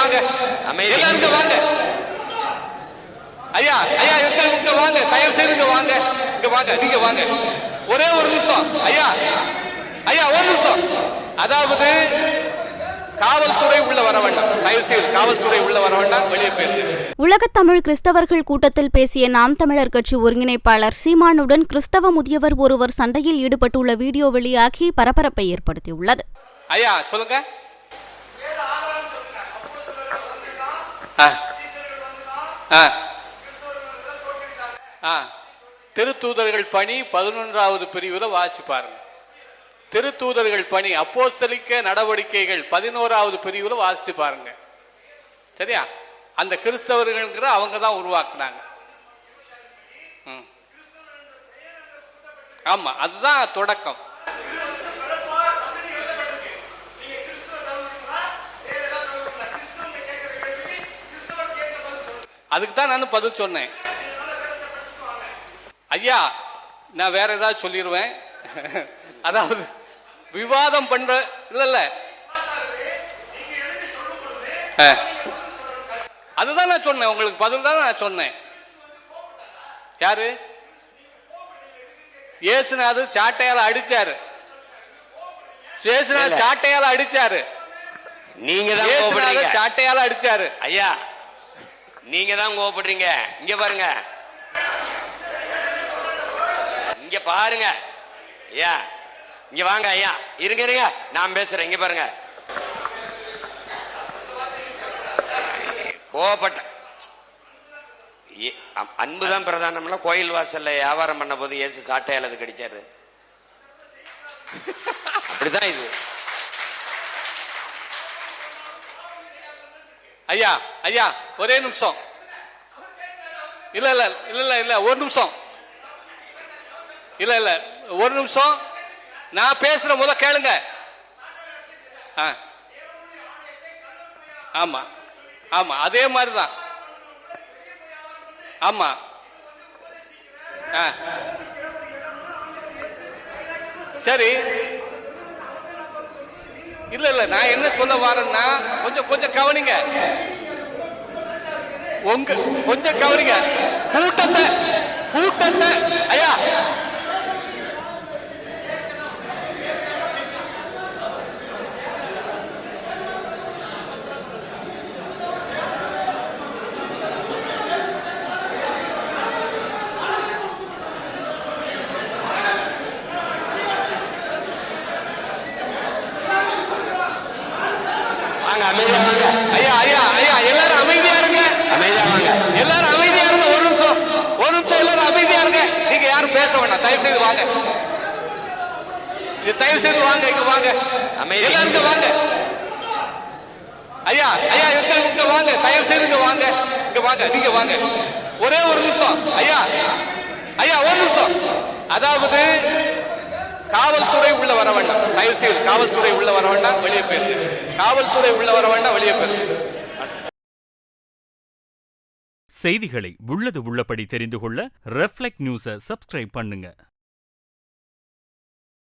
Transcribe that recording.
வாங்க, எல்லாரும் வாங்க. ஐயா ஐயா இங்க வாங்க, தயவு செய்து இங்க வாங்க, இங்க வாங்க, நீங்க வாங்க. ஒரே ஒரு நிமிஷம் ஐயா, ஐயா ஒரு நிமிஷம். அதாவது காவல்துறை உள்ள வர வேண்டாம், தயவு செய்து காவல்துறை உள்ள வர வேண்டாம், வெளியே போயிருங்க. உலகத் தமிழ் கிறிஸ்தவர்கள் கூட்டத்தில் பேசிய நாம் தமிழர் கட்சி ஒருங்கிணைப்பாளர் சீமானுடன் கிறிஸ்தவ முதியவர் ஒருவர் சண்டையில் ஈடுபட்டுள்ள வீடியோ வெளியாகி பரபரப்பை ஏற்படுத்தியுள்ளது. ஐயா சொல்லுங்க. திருத்தூதர்கள் பணி 11வது பிரிவுல வாசி பாருங்க. திருத்தூதர்கள் பணி அப்போஸ்தலிக்க நடவடிக்கைகள் 11வது பிரிவுல வாசித்து பாருங்க. சரியா? அந்த கிறிஸ்தவர்கள் அவங்க தான் உருவாக்குனாங்க. ஆமா, அதுதான் தொடக்கம். அதுக்கு தான் நான் பதில் சொன்னேன். ஐயா நான் வேற ஏதாவது சொல்லிடுவேன். அதாவது விவாதம் பண்ற இல்ல அதுதான் நான் சொன்னேன். உங்களுக்கு பதில் தான் நான் சொன்னேன். யாரு? இயேசுநாதர் சாட்டையால அடிச்சாரு. இயேசுநாதர் சாட்டையால அடிச்சாரு. நீங்க தான் சாட்டையால அடிச்சாரு. ஐயா நீங்க தான் கோபப்படுறீங்க. இங்க பாருங்க, இங்க பாருங்க. ஐயா இங்க வாங்க. ஐயா இருங்க இருங்க, நான் பேசுறேன். இங்க பாருங்க, கோபப்பட்ட அன்புதான் பிரதானம்ல. கோயில் வாசல்ல வியாபாரம் பண்ண போது இயேசு சாட்டையால் அது கடிச்சாரு. அப்படிதான் இது. ஐயா ஐயா ஒரே நிமிஷம். இல்ல இல்ல இல்ல இல்ல இல்ல ஒரு நிமிஷம். இல்ல இல்ல ஒரு நிமிஷம். நான் பேசுற முத கேளுங்க. ஆமா ஆமா அதே மாதிரிதான். ஆமா சரி. இல்ல இல்ல நான் என்ன சொல்ல வரேன்னா கொஞ்சம் கொஞ்சம் கவனிங்க. உங்க கொஞ்சம் கவனிங்க. கூட்டத்தை கூட்டத்தை ஐயா ஐயா ஐயா ஐயா எல்லாரும் அமைதியா இருங்க. அமைதியா வாங்க, எல்லாரும் அமைதியா இருங்க. ஒரு நிமிஷம் ஒரு நிமிஷம் எல்லாரும் அமைதியா இருங்க. நீங்க யாரும் பேச வேண்டாம், தயவு செய்து வாங்க. தயவு செய்து வாங்க, இங்க வாங்க. எல்லாரும் இங்க வாங்க. ஐயா ஐயா இங்க வாங்க, தயவு செய்து இங்க வாங்க, இங்க வாங்க, நீங்க வாங்க. ஒரே ஒரு நிமிஷம் ஐயா ஐயா ஒரு நிமிஷம். அதாவது காவல்துறை உள்ள வர வேண்டாம், தயவு செய்து காவல்துறை உள்ள வர வேண்டாம், வெளியே போயிருங்க. காவல்துறை உள்ள வர வேண்டாம், வெளியே போயிருங்க. செய்திகளை உள்ளது உள்ளபடி தெரிந்து கொள்ள ரெஃப்ளெக்ட் நியூஸை சப்ஸ்கிரைப் பண்ணுங்க.